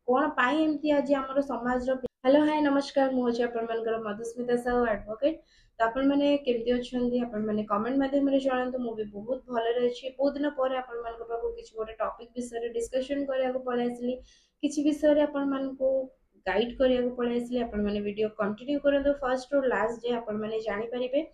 कौन पाई एमती आज आम समाज। हेलो हाय नमस्कार मुझे आपण मधुस्मिता साहू एडवोकेट। तो आपण मैंने केमती अच्छा आपण मैंने कमेंट माध्यम जनातु मुझे बहुत भलरे अच्छी बहुत दिन पर आपण मान किसी गोटे टॉपिक विषय डिस्कशन करने पलि आसली किसी विषय आपण मान गाइड करने पलि आसली। आपण मैंने वीडियो कंटिन्यू करंतु फर्स्ट और लास्ट जे आपण मैंने जानि परिबे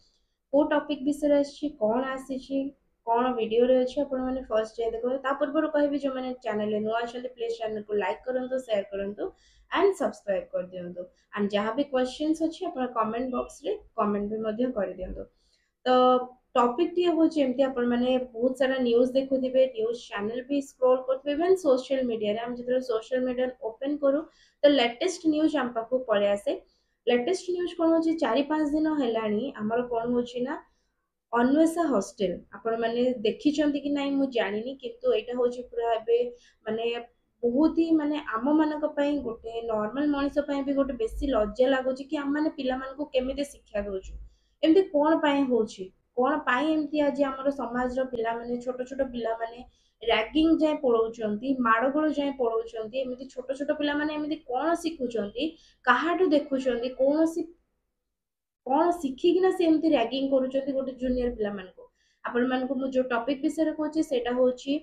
को टॉपिक विषय आछि कोन आछि कौन वीडियो रे अछि आपण माने फर्स्ट जाय देखो ता पूर्व कहबी जो माने चैनल रे नुआ छले प्लीज चैनल को लाइक करंतु शेयर करंतु एंड सब्सक्राइब कर दियंतु एंड जहां भी क्वेश्चंस अछि आपण कमेंट बॉक्स रे कमेंट भी मध्य कर दियंतु। तो टॉपिक टी होछि एमती आपण माने बहुत सारा न्यूज़ देखुथिबे न्यूज़ चैनल भी स्क्रॉल करथिबे इवन सोशल मीडिया रे हम जतरे सोशल मीडिया ओपन करू तो लेटेस्ट न्यूज़ हम पाखु पळे आसे। लेटेस्ट न्यूज़ कोन होछि 4-5 दिन हेलानी हमर कोन होछि ना अन्वेषा हॉस्टल आपण माने देखिचंती कि नाही मु जानिनी किंतु एटा होछि पूरा एबे माने बहुत ही माने आम मानक पई गोटे नॉर्मल मनिष पई भी गोटे बेसी लज्जा लागुछि कि हम माने पिला मान को केमिते शिक्षा दोछु एमती कोन पई होछि कोन पई एमती आज हमर समाज रो पिला माने छोट छोट पिला माने रैगिंग जाय पळौचंती माडगोळ जाय पळौचंती एमती छोट छोट पिला माने एमती कोन शिखुचंती काहाटू देखुचंती कोनोसी कौन शिखिकिना से एमती रैगिंग करूचंती गोटे जूनियर पिला मानको आपण मानको मु जो टॉपिक विषय कहूची सेटा होची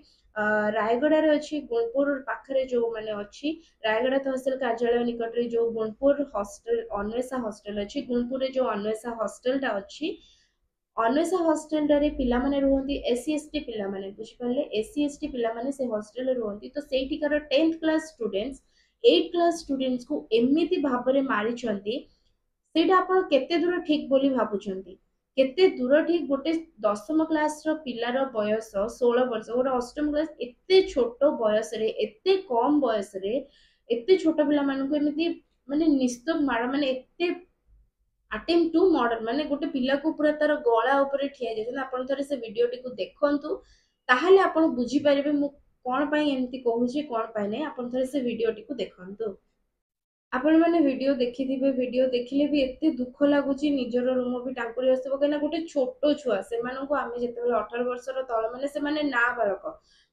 रायगड़ा रे अछि गुणपुर पाखरे जो माने अछि रायगड़ा तहसील कार्यालय निकट रे जो गुणपुर हॉस्टल अन्वेषा हॉस्टल अछि गुणपुर रे जो अन्वेषा हॉस्टल टा अछि अन्वेषा हॉस्टल रे पिला माने रुहंती एससी एसटी पिला माने बुझि परले एससी एसटी पिला माने से हॉस्टल रे रुहंती तो सेठिकार 10th class students 8 class students को एमिति भाबरे मारि छंती सेटा आपण केते दूर ठीक बोली भाबुचंती केते दूर ठीक गोटे 10th क्लास रो पिलार बयस 16 वर्ष गोटे अष्टम क्लास एते छोट बयस रे एते कम बयस रे एते छोट पिला माननको एमिति माने निस्तक मार माने एते अटेम्प्ट टू मर्डर माने गोटे पिला को पूरा तार गळा ऊपर ठिया जाय आपण थरे से वीडियो टी को देखंतु ताहाले आपण बुझी परिबे मु कोन पई एमिति कहूची कोन पई नै आपण थरे से वीडियो टी को देखंतु। आपण माने वीडियो देखिथिबे वीडियो देखिले भी एते दुख लागुची निजर रूम भी टांकुरी आसबो केना गोटे छोटो छुआ से माननको आमे जेतेबेले 18 वर्षर तळ माने से माने ना बालक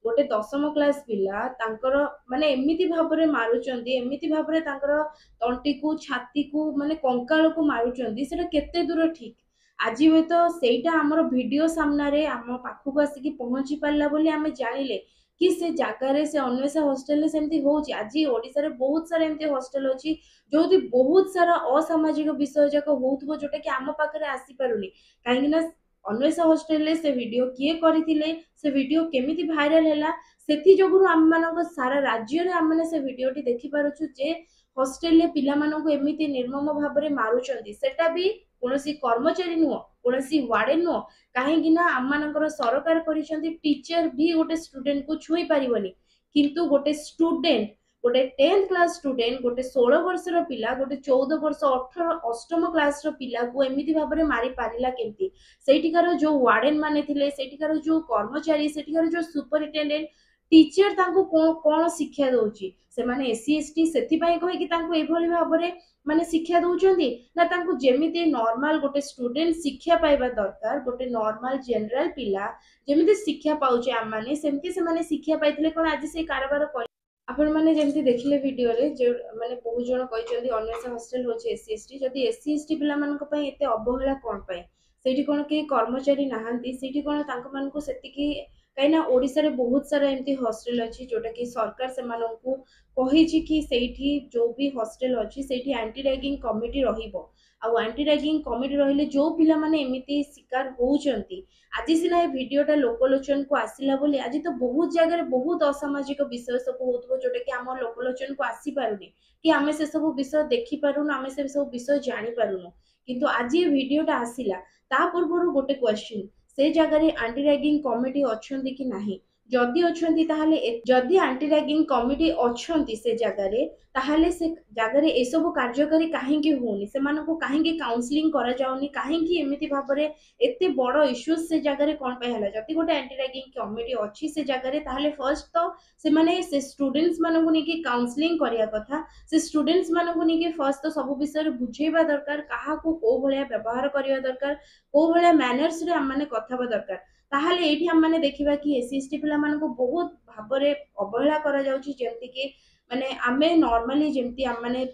गोटे 10th क्लास पिला तांकर माने एमिति भाबरे मारुचंती एमिति भाबरे तांकर तंटी को छाती को माने कंकाल को मारुचंती सेटा केते दूर ठीक आज हुए तो सेटा हमर वीडियो सामना रे हम पाखु को आसी कि पहुंची पारला बोली आमे जानिले कि से जगह रे से अन्वेषा हॉस्टल सेमती होची आज ओडिसा रे बहुत सारा एमती हॉस्टल अछि जोथि बहुत सारा असामाजिक विषय जाक होउथबो जोटा कि आम पाखरे आसी पारुनी काहेकि ना अन्वेषा हॉस्टल रे से वीडियो किए करिथिले से वीडियो केमिति वायरल हैला सेथि जोगुरु आम मानक सारा राज्य रे आम माने से वीडियो टी देखि पारुछु जे हॉस्टल रे पिला मानक एमिति निर्मम भाबरे मारुचंती सेटा भी कोनोसी कर्मचारी नुह कोनोसी वार्डन नुह कहीं आम मानकर सरकार करिसेंती टीचर भी गोटे स्टूडेंट को छुई पारिबनी किंतु गोटे स्टूडेंट गोटे 10th क्लास स्टूडेंट गोटे 16 वर्षर पिला गोटे 14 वर्ष 18 अष्टम क्लास रो पिला को एमिति भाबरे मारी पारिला केमती सेठिकार जो वार्डन माने थिले सेठिकार जो कर्मचारी सेठिकार जो सुपरिटेंडेंट टीचर तांको कोन शिक्षा दोची से माने एससी एसटी सेति पई कहि कि तांको एभली भाबरे माने शिक्षा दउचंदी ना तांको जेमिति नॉर्मल गोटे स्टूडेंट शिक्षा पाइबा दरकार गोटे नॉर्मल जनरल पिला जेमिति शिक्षा पाउचे आम माने सेमिति से माने शिक्षा पाइथिले कोन आज से कारबार कर आपण माने जेमिति देखिले वीडियो रे जे माने बहुत जण कहिचंदी अन्वेषा हॉस्टल होचे एससी एसटी जदी एससी एसटी पिला मानक पई एते अवहेला कोन पई सेठी कोन के कर्मचारी नाहंती सेठी कोन तांको मानको सेति की कहिना ओडिसा रे बहुत सारा एमती हॉस्टल अछि जोटा कि सरकार से माननको कहिछि कि सेठी जो भी हॉस्टल अछि सेठी एंटी रैगिंग कमिटी रहिबो आ एंटी रैगिंग कमिटी रहिले जो पिला माने एमिति शिकार होउचंती आज सिना ए वीडियोटा लोकलोचन को आसिला बोली आज तो बहुत जगह रे बहुत असामाजिक विषय सब होतबो जोटा कि हम लोकलोचन को आसी पारुनी कि आमे से सब विषय देखि पारुन आमे से सब विषय जानि पारुन किंतु आज ये वीडियोटा आसिला ता पूर्वरु गोटे क्वेश्चन से जगह रे एंटी रैगिंग कमिटी अछंती कि नाही जदि अछंती ताहाले जदि एंटी रैगिंग कमिटी अछंती से जगह रे ताहाले से जगह रे ए सब कार्यकारी काहे कि होनी से मानको काहे कि काउंसलिंग करा जाउनी काहे कि एमिति भाबरे एते बड़ इश्यूज से जगह रे कोन पे हला जति गोटे एंटी रैगिंग कमिटी अछि से जगह रे ताहाले फर्स्ट तो से माने से स्टूडेंट्स मानको नि कि काउंसलिंग करिया कथा से स्टूडेंट्स मानको नि कि फर्स्ट तो सब विषय रे बुझेबा दरकार काहा को को भलिया व्यवहार करिया दरकार को भलिया मैनर्स रे हम माने कथाबा दरकार ताहाले एठी हम माने देखिबा कि एससी एसटी पिला मानको बहुत भाबरे अवहेला करा जाउची जेंति कि माने आमे नॉर्मली जेमती आम माने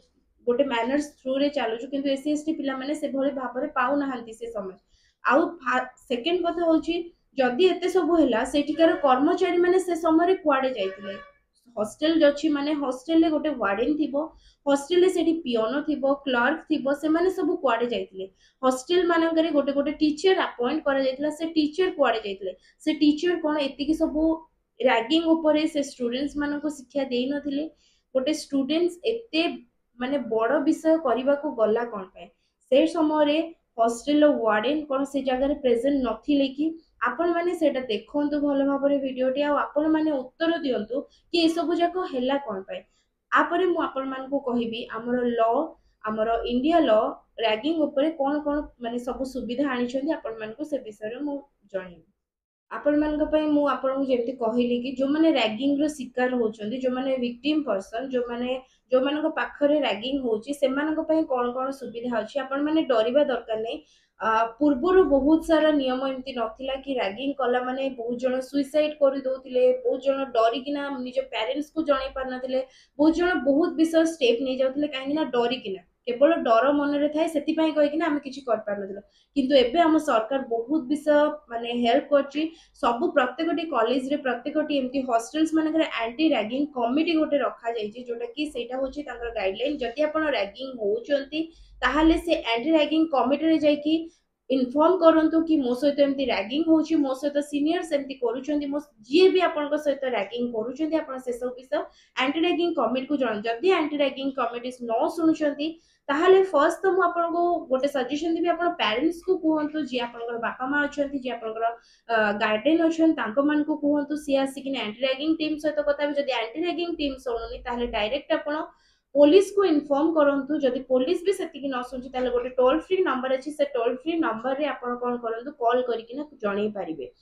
गोटे मैनर्स थ्रू रे चलुछु किंतु एससी एसटी पिला माने से भली भाबरे पाउ नाहंती से समय आउ सेकंड कथा होची जदि एते सब होला सेठिकार कर्मचारी माने से समय रे कुआडे जाइतिले हॉस्टल जछि माने हॉस्टल ले गोटे वार्डन थिबो हॉस्टल ले सेठी पियोनो थिबो क्लर्क थिबो से माने सब कुआडे जाइतिले हॉस्टल मानकरे गोटे गोटे टीचर अपॉइंट करा जाइतिला से टीचर कुआडे जाइतिले से टीचर कोन एतिकी सब रैगिंग ऊपर से स्टूडेंट्स मान को शिक्षा दे नथिले गोटे स्टूडेंट्स एते माने बड़ विषय करबा को गला कोन पे से समय रे हॉस्टल वार्डन कोन से जगह रे प्रेजेंट नथिले कि आपण माने सेटा देखंतु भलो भाबरे वीडियोटी आ आपण माने उत्तर दियंतु कि ए सब जाको हेला कोन पे आपरे मु आपण मान को कहिबी हमर लॉ हमर इंडिया लॉ रैगिंग ऊपर कोन कोन माने सब सुविधा आनी छथि आपण मान को से विषय रे मु जणी आपण मान को पई मु आपण को जेमति कहिली कि जो माने रैगिंग रो शिकार होचंदी जो माने विक्टिम पर्सन जो मान को पाखरे रैगिंग होची से मान को पई कोन कोन सुविधा अछि आपण माने डरिबा दरकार नै पूर्वर बहुत सारा नियम एमती नथिला कि रैगिंग कला माने बहुत जन सुइसाइड कर दउतिले बहुत जन डरी किना निज पेरेंट्स को जणाई पार नथिले बहुत जन बहुत विषय स्टेप नै जाउतिले काहे ना डरी किना केवल डर मन रे थाए सेति पई कहि किना हम किछि कर पार नथिलो किंतु एबे हम सरकार बहुत विषय माने हेल्प करछि सब प्रत्येकटी कॉलेज रे प्रत्येकटी एमती हॉस्टल्स मानकर एंटी रैगिंग कमिटी गोटे रखा जाइछि जोटा कि सेटा होछि तांकर गाइडलाइन जति आपण रैगिंग होउचंती ताहाले से एंटी रैगिंग कमिटी रे जाई कि इन्फॉर्म करंतु कि मो सहित एमती रैगिंग होउछि मो सहित सीनियर्स एमती करूचंती मो जे भी आपनक सहित रैगिंग करूचंती आपण से सब विषय एंटी रैगिंग कमिटी को जण जदि एंटी रैगिंग कमिटी न सुनुचंती ताहले फर्स्ट तो मु आपनको गोटे सजेशन देबी आपण पेरेंट्स को कहंतु जे आपनकर बापा मां अछंती जे आपनकर गार्डियन अछन तांको मान को कहंतु सी आसी कि एंटी रैगिंग टीम सहित कथा भी जदि एंटी रैगिंग टीम सुनुनी ताहले डायरेक्ट आपण पुलिस को इन्फॉर्म करंतु जदि पुलिस भी सेतिकी न सुनछि ताहले गोटे टोल फ्री नंबर अछि से टोल फ्री नंबर रे आपण कोन करंतु कॉल करिकिना जणै पारिबे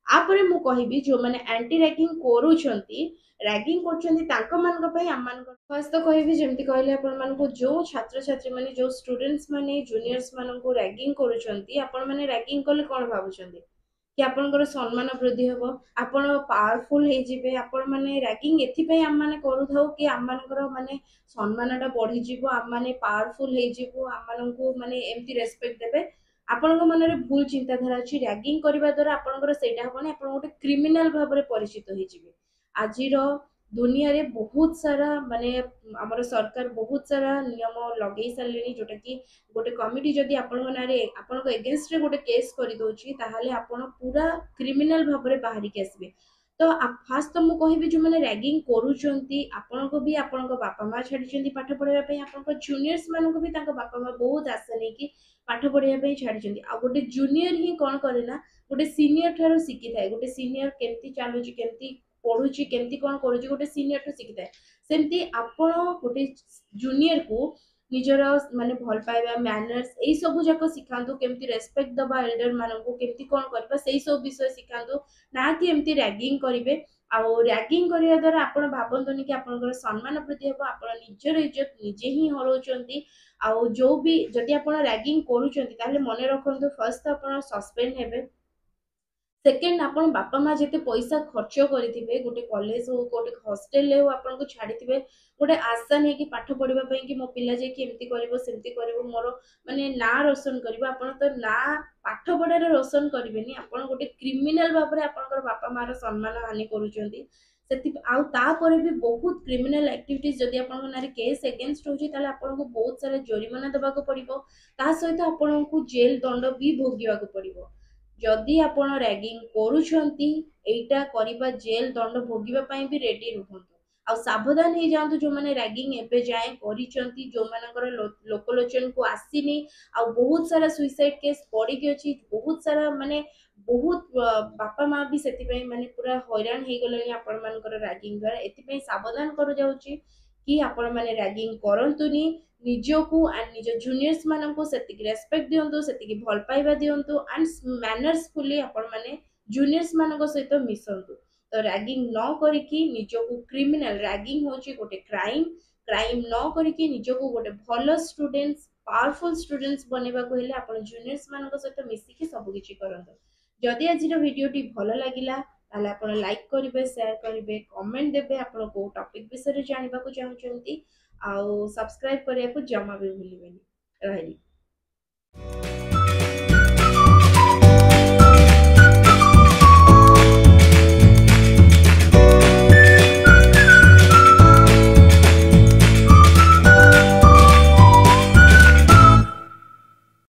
आपरे मु कहिबी जो माने एंटी रैगिंग करूछंती रैगिंग करछंती तांको मानक पई हम मानक फर्स्ट तो कहिबी जेमति कहले आपण मानको जो छात्र छात्री माने जो स्टूडेंट्स माने जूनियर्स मानको रैगिंग करूछंती आपण माने रैगिंग करले कोन भाबुछंती कि आपनकर सम्मान वृद्धि हेबो आपण पावरफुल हे जिवे आपण माने रैगिंग एथि पई हम माने करू थाउ कि हम मानकर माने सम्मानटा बढ़ी जीवो हम माने पावरफुल हे जीवो हम माननको माने एमति रेस्पेक्ट देबे आपनक मनरे भूल चिंताधारा अछि रैगिंग करबा द्वारा आपनकर सेटा होबनी आपण गोटे क्रिमिनल भाबरे परिचित होई जिवे आजिर दुनिया रे बहुत सारा माने हमर सरकार बहुत सारा नियम लगै सारलेनी जोटा कि गोटे कमिटी जदि आपण नारे आपण एगेंस्ट रे गोटे केस करि दोछि ताहाले आपण पूरा क्रिमिनल भाबरे बाहरी के आसबे तो फास्ट तो मु कहिबी जो माने रैगिंग करूचंती आपण को भी आपण को बापा मां छाडिचंती पाठ पढाबा पई आपण को जूनियर्स मान को भी तांको बापा मां बहुत आशा नै कि पाठ पढाबा पई छाडिचंती आ गोटे जूनियर ही कोन करे ना गोटे सीनियर थारो सिखि थाए गोटे सीनियर केमती चालुची केमती पढुची केमती कोन करूची गोटे सीनियर ठो सिखि थाए सेमती आपण गोटे जूनियर को निजर माने भल पाइबा मैनर्स एई सब जाको सिखांतु केमती रेस्पेक्ट दबा एल्डर माननको केमती कोन करबा सेई सब विषय सिखांतु ना कि एमती रैगिंग करिवे आ रैगिंग करिया द्वारा आपण भाबंतुनी कि आपनकर सम्मान प्रति हेबो आपण निजर इज्जत निजे ही हरोचंती आ जो भी जदि आपण रैगिंग करूचंती ताले मने रखंतु फर्स्ट आपण सस्पेंड हेबे सेकेंड आपण बापा माँ जिते पैसा खर्च करेंगे गोटे कॉलेज हो गोटे हॉस्टल हो आपन को छाड़ी गोटे आशा नहीं कि पाठ पढ़ा कि मो पिला जाकि एमती कर सेमती कर मोर माने ना रोशन कर आपण तो ना पाठ पढ़ार रोशन करेंगे आपण गोटे क्रिमिनाल भाव में आपंकर बापा माँ सम्मान हानि करुँच तापर भी बहुत क्रिमिनाल एक्टिविटीज जदि आपन नारे केस एगेंस्ट होची ताले आपन को बहुत सारा जरिमाना देबा को पड़िबो ता सहित आपन को जेल दंड भी भोगिबा को पड़िबो जदि आपण रैगिंग करूछंती एटा करिबा जेल दंड भोगिबा पई भी रेडी रहंतु आ सावधान हे जांतु जो माने रैगिंग एबे जाय करिछंती जो मानकर लोकलोचन को आसीनी आ बहुत सारा सुसाइड केस पड़ी के अछि बहुत सारा माने बहुत बापा माँ भी सेति पई माने पूरा हैरान हे गलेनी आपण मानकर रैगिंग द्वारा एति पई सावधान करू जाउची कि आपण माने रैगिंग करंतुनी निजको एंड निज जूनियर्स माननको सेतिक रेस्पेक्ट दियंतु सेतिक भल पाइबा दियंतु एंड मैनर्सफुली आपण माने जूनियर्स मानको सहित मिसंतु तो रैगिंग न करिकि निजको क्रिमिनल रैगिंग होची गोटे क्राइम क्राइम न करिकि निजको गोटे भलो स्टूडेंट्स पावरफुल स्टूडेंट्स बनेबा को हेले आपण जूनियर्स मानको सहित मिसिकि सब किछि करंतु जदि आज वीडियोटी भलो लागिला ତାହେଲେ ଆପଣ ଲାଇକ୍ କରିବେ, ସେୟାର କରିବେ, କମେଣ୍ଟ ଦେବେ ଆପଣ କୋଉ ଟପିକ୍ ବିଷୟରେ ଜାଣିବାକୁ ଚାହୁଁଛନ୍ତି, ଆଉ ସବସ୍କ୍ରାଇବ୍ କରିବାକୁ ଜମା ବି ଭୁଲିବେନି। ରହିଲି।